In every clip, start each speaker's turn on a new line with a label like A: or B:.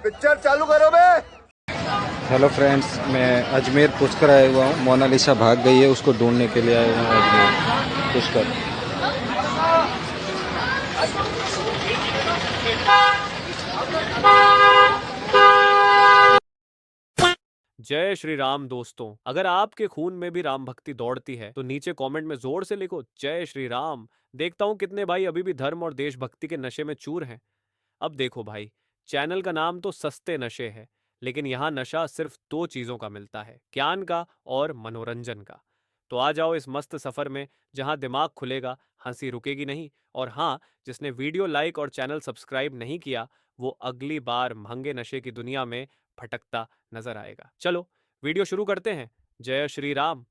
A: Picture चालू करो बे।
B: Hello friends, मैं अजमेर पुष्कर आया हुआ हूँ। मोनालिसा भाग गई है, उसको ढूंढने के लिए आया हूँ अजमेर पुष्कर।
C: जय श्री राम दोस्तों, अगर आपके खून में भी राम भक्ति दौड़ती है तो नीचे कमेंट में जोर से लिखो जय श्री राम। देखता हूं कितने भाई अभी भी धर्म और देशभक्ति के नशे में चूर हैं। अब देखो भाई, चैनल का नाम तो सस्ते नशे है, लेकिन यहाँ नशा सिर्फ दो चीजों का मिलता है, ज्ञान का और मनोरंजन का। तो आ जाओ इस मस्त सफर में, जहाँ दिमाग खुलेगा, हंसी रुकेगी नहीं। और हाँ, जिसने वीडियो लाइक और चैनल सब्सक्राइब नहीं किया वो अगली बार महंगे नशे की दुनिया में भटकता नजर आएगा। चलो वीडियो शुरू करते हैं। जय श्री राम।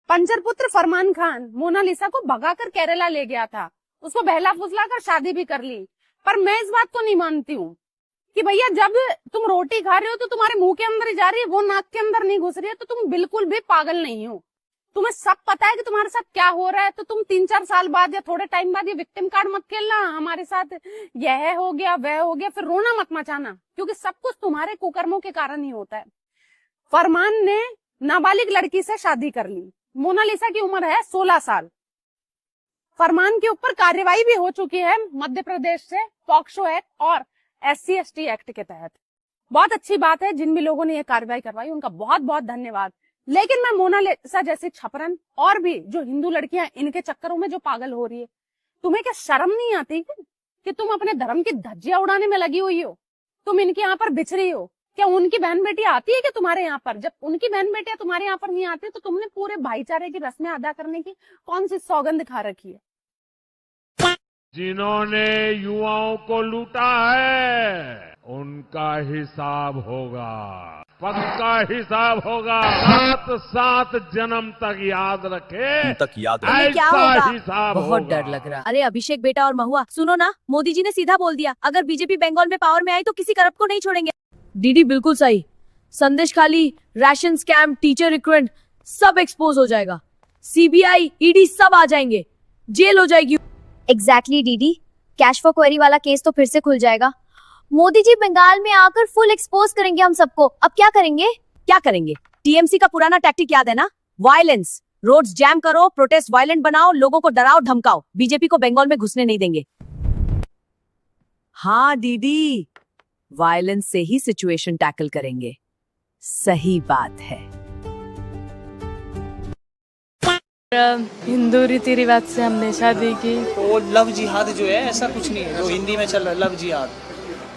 D: पंजरपुत्र फरमान खान मोनालिसा को भगाकर केरला ले गया था, उसको बहला फुसला कर शादी भी कर ली। पर मैं इस बात को नहीं मानती हूँ कि भैया जब तुम रोटी खा रहे हो तो तुम्हारे मुंह के अंदर ही जा रही है, वो नाक के अंदर नहीं घुस रही है, तो तुम बिल्कुल भी पागल नहीं हो। तुम्हें सब पता है कि तुम्हारे साथ क्या हो रहा है, तो तुम 3-4 साल बाद या थोड़े टाइम बाद ये विक्टिम कार्ड मत खेलना, हमारे साथ यह हो गया वह हो गया, फिर रोना मत मचाना, क्योंकि सब कुछ तुम्हारे कुकर्मों के कारण ही होता है। फरमान ने नाबालिग लड़की से शादी कर ली। मोनालिसा की उम्र है 16 साल। फरमान के ऊपर कार्यवाही भी हो चुकी है मध्य प्रदेश से पॉक्सो एक्ट और SC/ST एक्ट के तहत। बहुत अच्छी बात है, जिन भी लोगों ने यह कार्रवाई करवाई उनका बहुत बहुत धन्यवाद। लेकिन मैं मोनालिसा जैसी छपरन और भी जो हिंदू लड़कियां इनके चक्करों में जो पागल हो रही है, तुम्हें क्या शर्म नहीं आती कि तुम अपने धर्म की धज्जियां उड़ाने में लगी हुई हो? तुम इनके यहाँ पर बिछ रही हो। क्या उनकी बहन बेटियां आती है क्या तुम्हारे यहाँ पर? जब उनकी बहन बेटियां तुम्हारे यहाँ पर नहीं आती तो तुमने पूरे भाईचारे की रस्में अदा करने की कौन सी सौगंध खा रखी है?
E: जिन्होंने युवाओं को लूटा है उनका हिसाब होगा, पक्का हिसाब होगा। 7 जन्म तक याद रखे,
F: तक याद
E: ऐसा
G: क्या होगा?
E: हिसाब
G: बहुत
E: होगा।
G: डर लग रहा। अरे अभिषेक बेटा और महुआ, सुनो ना, मोदी जी ने सीधा बोल दिया अगर बीजेपी बंगाल में पावर में आई तो किसी करप्ट को नहीं छोड़ेंगे। डीडी बिल्कुल सही। संदेश खाली, राशन स्कैम, टीचर रिक्रूटमेंट सब एक्सपोज हो जाएगा। CBI, ED सब आ जाएंगे, जेल हो जाएगी।
H: एग्जैक्टली दीदी, कैश फॉर क्वेरी वाला केस तो फिर से खुल जाएगा। मोदी जी बंगाल में आकर फुल एक्सपोज करेंगे हम सबको। अब क्या करेंगे?
G: क्या करेंगे? TMC का पुराना टैक्टिक याद है ना? वायलेंस, रोड्स जैम करो, प्रोटेस्ट वायलेंट बनाओ, लोगों को डराओ धमकाओ। बीजेपी को बंगाल में घुसने नहीं देंगे। हाँ दीदी, वायलेंस से ही सिचुएशन टैकल करेंगे। सही बात है।
I: हिंदू रीति रिवाज से हमने शादी की।
F: तो वो लव जिहाद जो है ऐसा कुछ नहीं है जो हिंदी में चल रहा है लव जिहाद,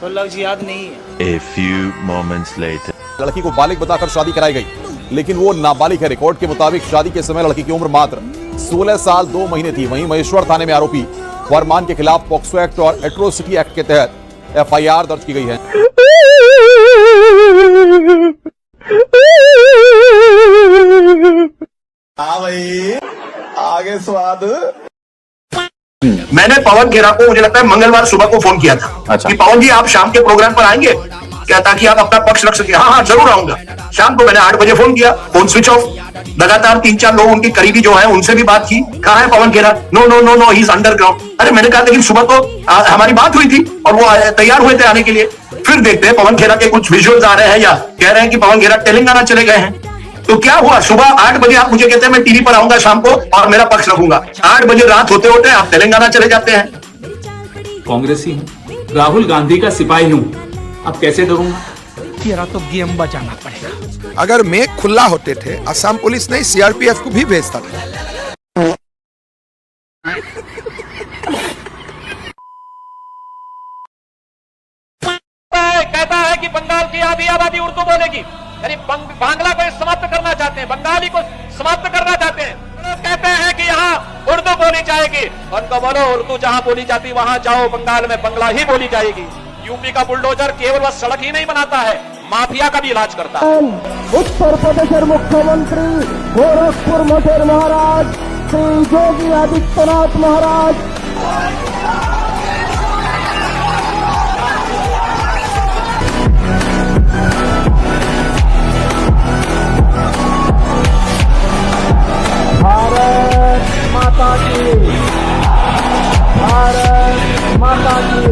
F: तो लव जिहाद नहीं है।
J: A few moments later.
K: लड़की को बालिग बताकर शादी कराई गई, लेकिन वो नाबालिग है। रिकॉर्ड के मुताबिक शादी के समय लड़की की उम्र मात्र 16 साल 2 महीने थी। वहीं महेश्वर थाने में आरोपी फरमान के खिलाफ पॉक्सो एक्ट और एट्रोसिटी एक्ट के तहत FIR दर्ज की गई है।
A: हाँ भाई, आगे स्वाद।
L: मैंने पवन खेरा को मुझे लगता है मंगलवार सुबह को फोन किया था कि पवन जी आप शाम के प्रोग्राम पर आएंगे क्या, ताकि आप अपना पक्ष रख सके। हाँ जरूर आऊंगा। शाम को मैंने 8 बजे फोन किया, फोन स्विच ऑफ। लगातार 3-4 लोग उनके करीबी जो हैं उनसे भी बात की, कहाँ है Pawan Khera? No no no no, he is underground. अरे मैंने कहा लेकिन सुबह तो हमारी बात हुई थी और वो तैयार हुए थे आने के लिए। फिर देखते हैं पवन खेरा के कुछ विजुअल्स आ रहे हैं या कह रहे हैं कि पवन खेरा तेलंगाना चले गए हैं। तो क्या हुआ? सुबह 8 बजे आप मुझे कहते हैं मैं टीवी पर आऊंगा शाम को और मेरा पक्ष रखूंगा। 8 बजे रात होते होते आप तेलंगाना चले जाते हैं।
M: कांग्रेसी हूँ, राहुल गांधी का सिपाही हूँ, अब कैसे डरूंगा?
N: तेरा तो गेम बचाना पड़ेगा।
A: अगर मैं खुला होते थे असम पुलिस ने CRPF को भी भेजता था।
O: कहता है कि बंगाल की आधी आबादी उर्दू बोलेगी, यानी बांग्ला को समाप्त करना चाहते हैं, बंगाली को समाप्त करना चाहते हैं। कहते हैं कि यहाँ उर्दू बोली जाएगी। उनको बोलो उर्दू जहाँ बोली जाती वहां जाओ, बंगाल में बंगला ही बोली जाएगी। यूपी का बुलडोजर केवल बस सड़क ही नहीं बनाता है, माफिया का भी इलाज करता है।
P: उत्तर प्रदेश मुख्यमंत्री गोरखपुर मटेर महाराज श्री योगी आदित्यनाथ महाराज। भारत माता की, भारत माता की।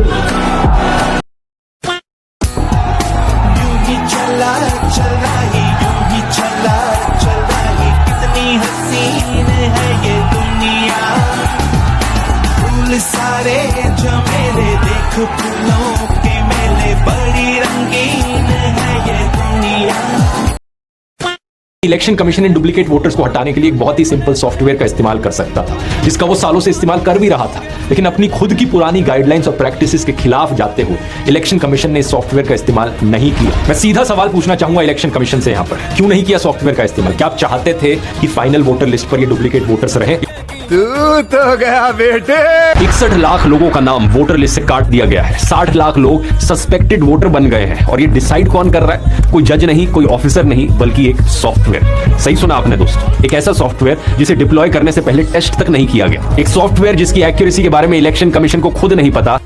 Q: Election commission in duplicate voters को हटाने के लिए एक बहुत ही सिंपल सॉफ्टवेयर का इस्तेमाल कर सकता था, जिसका वो सालों से इस्तेमाल कर भी रहा था, लेकिन अपनी खुद की पुरानी गाइडलाइंस और प्रैक्टिसेस के खिलाफ जाते हुए इलेक्शन कमीशन ने इस सॉफ्टवेयर का इस्तेमाल नहीं किया। मैं सीधा सवाल पूछना चाहूंगा इलेक्शन कमीशन से यहाँ पर, क्यों नहीं किया सॉफ्टवेयर का इस्तेमाल? क्या आप चाहते थे कि फाइनल वोटर लिस्ट पर ये डुप्लीकेट वोटर्स रहे?
A: तू तो गया बेटे।
Q: 61 लाख लोगों का नाम वोटर लिस्ट से काट दिया गया है। 60 लाख लोग सस्पेक्टेड वोटर बन गए हैं, और ये डिसाइड कौन कर रहा है? कोई जज नहीं, कोई ऑफिसर नहीं, बल्कि एक सॉफ्टवेयर। सही सुना आपने दोस्तों, एक ऐसा सॉफ्टवेयर जिसे डिप्लॉय करने से पहले टेस्ट तक नहीं किया गया। एक सॉफ्टवेयर जिसकी एक्यूरेसी के बारे में इलेक्शन कमीशन को खुद नहीं पता।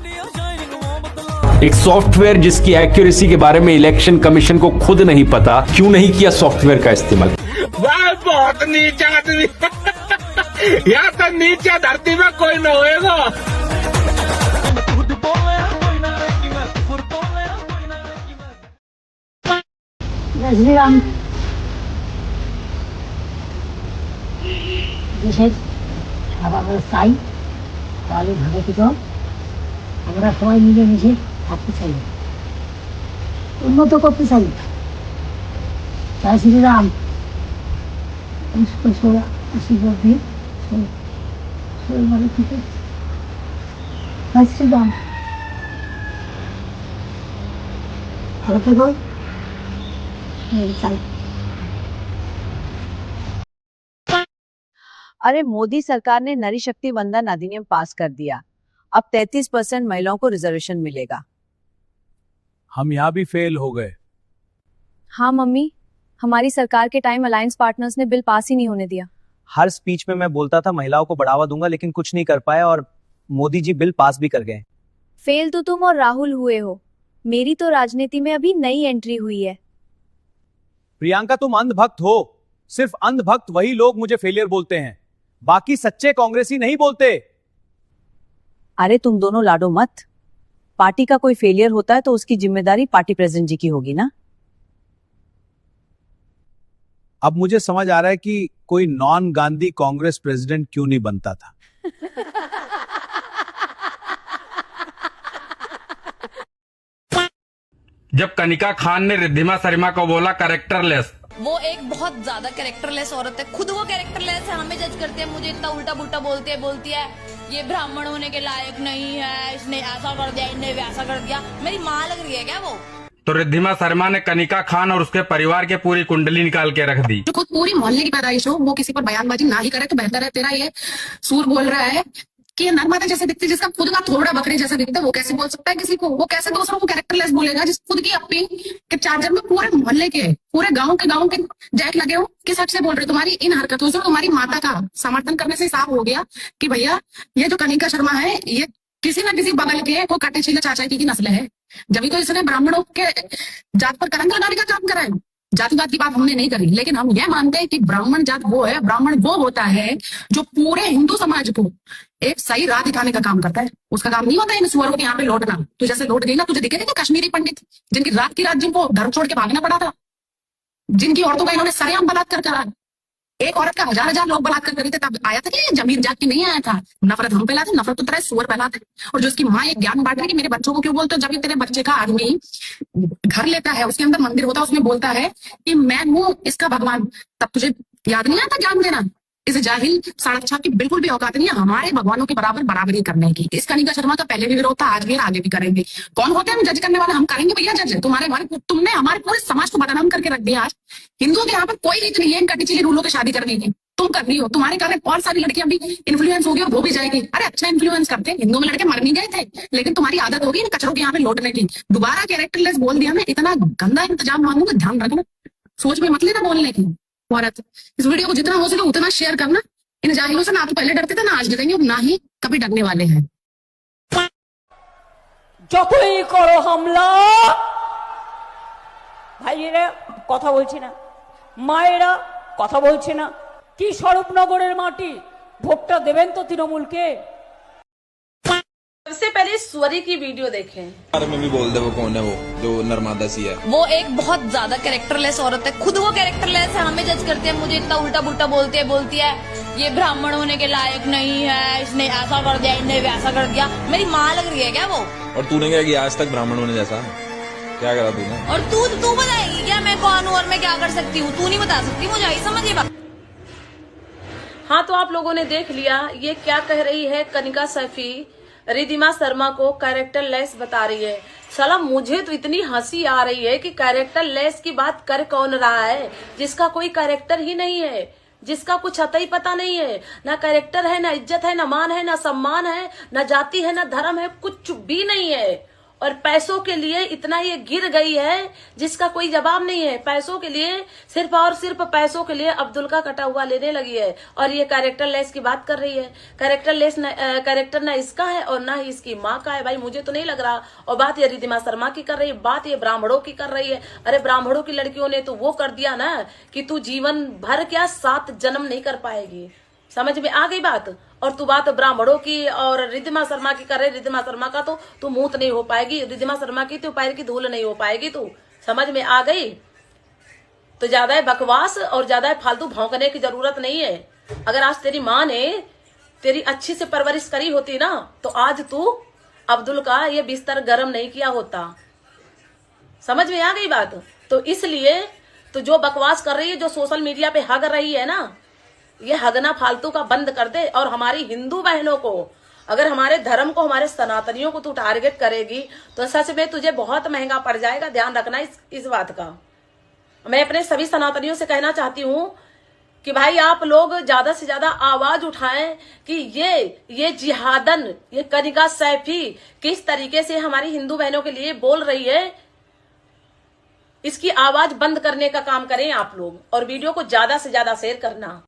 Q: एक सॉफ्टवेयर जिसकी एक्यूरेसी के बारे में इलेक्शन कमीशन को खुद नहीं पता। क्यों नहीं किया सॉफ्टवेयर का इस्तेमाल?
E: बहुत नीचा आदमी या तो नीचे धरती में कोई न होएगा।
P: जय श्री राम। বিশেষ সভাপতি চাই, তাহলে ভাবে কিছু আমরা সবাই মিলেমিশে থাকতে চাই, উন্নত করতে চাই। জয় শ্রীরাম। আশীর্বাদ দিন ভালো থেকে। জয় শ্রীরাম। ভালো থেকো। চাই।
G: अरे मोदी सरकार ने नारी शक्ति वंदन अधिनियम पास कर दिया। अब 33% महिलाओं को रिजर्वेशन मिलेगा।
N: हम यहाँ भी फेल हो गए।
G: हाँ मम्मी, हमारी सरकार के टाइम अलायंस पार्टनर्स ने बिल पास ही नहीं होने दिया।
F: हर स्पीच में मैं बोलता था महिलाओं को बढ़ावा दूंगा, लेकिन कुछ नहीं कर पाया, और मोदी जी बिल पास भी कर गए।
G: फेल तो तुम और राहुल हुए हो, मेरी तो राजनीति में अभी नई एंट्री हुई है।
F: प्रियंका, तुम अंधभक्त हो। सिर्फ अंधभक्त वही लोग मुझे फेलियर बोलते हैं, बाकी सच्चे कांग्रेसी नहीं बोलते।
G: अरे तुम दोनों लाडो मत। पार्टी का कोई फेलियर होता है तो उसकी जिम्मेदारी पार्टी प्रेसिडेंट जी की होगी ना।
F: अब मुझे समझ आ रहा है कि कोई नॉन गांधी कांग्रेस प्रेसिडेंट क्यों नहीं बनता था।
E: जब कनिका खान ने रिद्धिमा शर्मा को बोला कैरेक्टरलेस,
G: वो एक बहुत ज्यादा कैरेक्टरलेस औरत है, खुद वो कैरेक्टरलेस है, हमें जज करते हैं, मुझे इतना उल्टा पुल्टा बोलती है ये ब्राह्मण होने के लायक नहीं है, इसने ऐसा कर दिया, इन्हें वैसा कर दिया। मेरी माँ लग रही है क्या वो?
E: तो रिद्धिमा शर्मा ने कनिका खान और उसके परिवार के पूरी कुंडली निकाल के रख दी।
R: जो खुद पूरी मोहल्ले की पैदाइश हो, वो किसी पर बयानबाजी ना ही करे तो बेहतर है। तेरा ये सूर बोल रहा है कि ये नर्मदा जैसे दिखती, जिसका खुद का थोड़ा बकरे जैसा दिखता है, वो कैसे बोल सकता है किसी को? वो कैसे दूसरों को कैरेक्टरलेस बोलेगा, जिस खुद की अपनी के चार्जर में पूरे मोहल्ले के, पूरे गांव के जैक लगे हो? किस हक से बोल रहे हो? तुम्हारी इन हरकतों से तुम्हारी माता का समर्थन करने से साफ हो गया कि भैया ये जो कनिका शर्मा है, ये किसी न किसी बगल के वो कटे छिले चाचा की नस्ल है। जब तो इसने ब्राह्मणों के जात पर कलंक लगाने का काम करा है। जातिवाद की बात हमने नहीं करी, लेकिन हम यह मानते हैं कि ब्राह्मण जात वो है, ब्राह्मण वो होता है जो पूरे हिंदू समाज को एक सही राह दिखाने का काम करता है। उसका काम नहीं होता है इन सुअरों के यहाँ पे लौटना। तू जैसे लौट गई ना, तुझे दिखे नहीं कश्मीरी पंडित जिनकी रात की रात जिनको घर छोड़ के भागना पड़ा था, जिनकी औरतों का इन्होंने सरेआम बलात्कार करा। एक औरत का हजार लोग बलात्कार करे थे, तब आया था कि जमीन जात की नहीं आया था। नफरत हम फैलाते, नफरत तो तरह सुअर फैलाते। और जो उसकी माँ एक ज्ञान बांट रही कि मेरे बच्चों को क्यों बोलते हो, जब तेरे बच्चे का आदमी घर लेता है, उसके अंदर मंदिर होता है, उसमें बोलता है कि मैं हूँ इसका भगवान, तब तुझे याद नहीं आता ज्ञान देना? इस जाहिल सड़क छाप की बिल्कुल भी औकात नहीं है हमारे भगवानों के बराबर बराबरी करने की। इस कनिका शर्मा का पहले भी विरोध था, आज भी आगे भी करेंगे। कौन होते हैं हम जज करने वाले? हम करेंगे भैया जज। तुमने हमारे पूरे समाज को बदनाम करके रख दिया। आज हिंदुओं के यहाँ पर कोई रीत नहीं है इन कटी चिली रूलों की शादी करने की। तुम कर रही हो, तुम्हारे कारण और सारी लड़कियां भी इन्फ्लुएंस होगी और वो भी जाएगी। अरे अच्छा इन्फ्लुएंस करते हैं, हिंदुओं में लड़के मर नहीं गए थे, लेकिन तुम्हारी आदत होगी इन कचरों के यहाँ पे लौटने की। दोबारा कैरेक्टरलेस बोल दिया, मैं इतना गंदा इंतजाम मांगूंगा, ध्यान रखना, सोच में मत लेना बोलने की। औरत इस वीडियो को जितना हो सके उतना शेयर करना। इन जाहिलों से ना तो पहले डरते थे, ना आज डरेंगे, और ना ही कभी डरने वाले हैं।
S: যতই করো হামলা ভাইয়েরা কথা বলছে না, মায়েরা কথা বলছে না, কি স্বরূপনগরের মাটি, ভোটটা দেবেন তো তৃণমূলকে।
T: सबसे पहले स्वरी की वीडियो देखें।
B: बारे में भी बोल दे वो कौन है, वो जो नर्मदा सी है।
G: वो एक बहुत ज्यादा कैरेक्टरलेस औरत है, खुद वो कैरेक्टरलेस है, हमें जज करते हैं, मुझे इतना उल्टा पुल्टा बोलती है ये ब्राह्मण होने के लायक नहीं है, इसने ऐसा कर दिया, इन्हें वैसा कर दिया। मेरी माँ लग रही है क्या वो?
B: और तूने क्या किया आज तक ब्राह्मण होने जैसा?
K: क्या करा तूने?
G: और तू बताएगी क्या मैं कौन हूँ और मैं क्या कर सकती हूँ? तू नहीं बता सकती मुझे, आई समझ ये बात।
T: हाँ, तो आप लोगों ने देख लिया ये क्या कह रही है कनिका सैफी। रिद्धिमा शर्मा को कैरेक्टर लेस बता रही है। साला मुझे तो इतनी हंसी आ रही है कि कैरेक्टर लेस की बात कर कौन रहा है जिसका कोई कैरेक्टर ही नहीं है, जिसका कुछ अता ही पता नहीं है। ना कैरेक्टर है, ना इज्जत है, ना मान है, ना सम्मान है, ना जाति है, ना धर्म है, कुछ भी नहीं है। और पैसों के लिए इतना ये गिर गई है जिसका कोई जवाब नहीं है। पैसों के लिए, सिर्फ और सिर्फ पैसों के लिए अब्दुल का कटा हुआ लेने लगी है और ये कैरेक्टर लेस की बात कर रही है। कैरेक्टर लेस कैरेक्टर ना इसका है और ना ही इसकी माँ का है। भाई मुझे तो नहीं लग रहा। और बात ये रिद्धिमा शर्मा की कर रही है, बात ये ब्राह्मणों की कर रही है। अरे ब्राह्मणों की लड़कियों ने तो वो कर दिया ना कि तू जीवन भर क्या 7 जन्म नहीं कर पाएगी। समझ में आ गई बात। और तू बात ब्राह्मणों की और रिद्धिमा शर्मा की कर रहे। रिद्धिमा शर्मा का तो तू मूत नहीं हो पाएगी, रिद्धिमा शर्मा की तो पैर की धूल नहीं हो पाएगी। तू समझ में आ गई। तो ज्यादा बकवास और ज्यादा फालतू भौंकने की जरूरत नहीं है। अगर आज तेरी माँ ने तेरी अच्छी से परवरिश करी होती ना तो आज तू अब्दुल का ये बिस्तर गर्म नहीं किया होता। समझ में आ गई बात। तो इसलिए तो जो बकवास कर रही है, जो सोशल मीडिया पे हग रही है ना, ये हगना फालतू का बंद कर दे। और हमारी हिंदू बहनों को, अगर हमारे धर्म को, हमारे सनातनियों को तू टारगेट करेगी तो सच में तुझे बहुत महंगा पड़ जाएगा। ध्यान रखना इस बात का। मैं अपने सभी सनातनियों से कहना चाहती हूँ कि भाई आप लोग ज्यादा से ज्यादा आवाज उठाएं कि ये जिहादन, ये कनिका सैफी किस तरीके से हमारी हिंदू बहनों के लिए बोल रही है। इसकी आवाज बंद करने का काम करें आप लोग और वीडियो को ज्यादा से ज्यादा शेयर करना।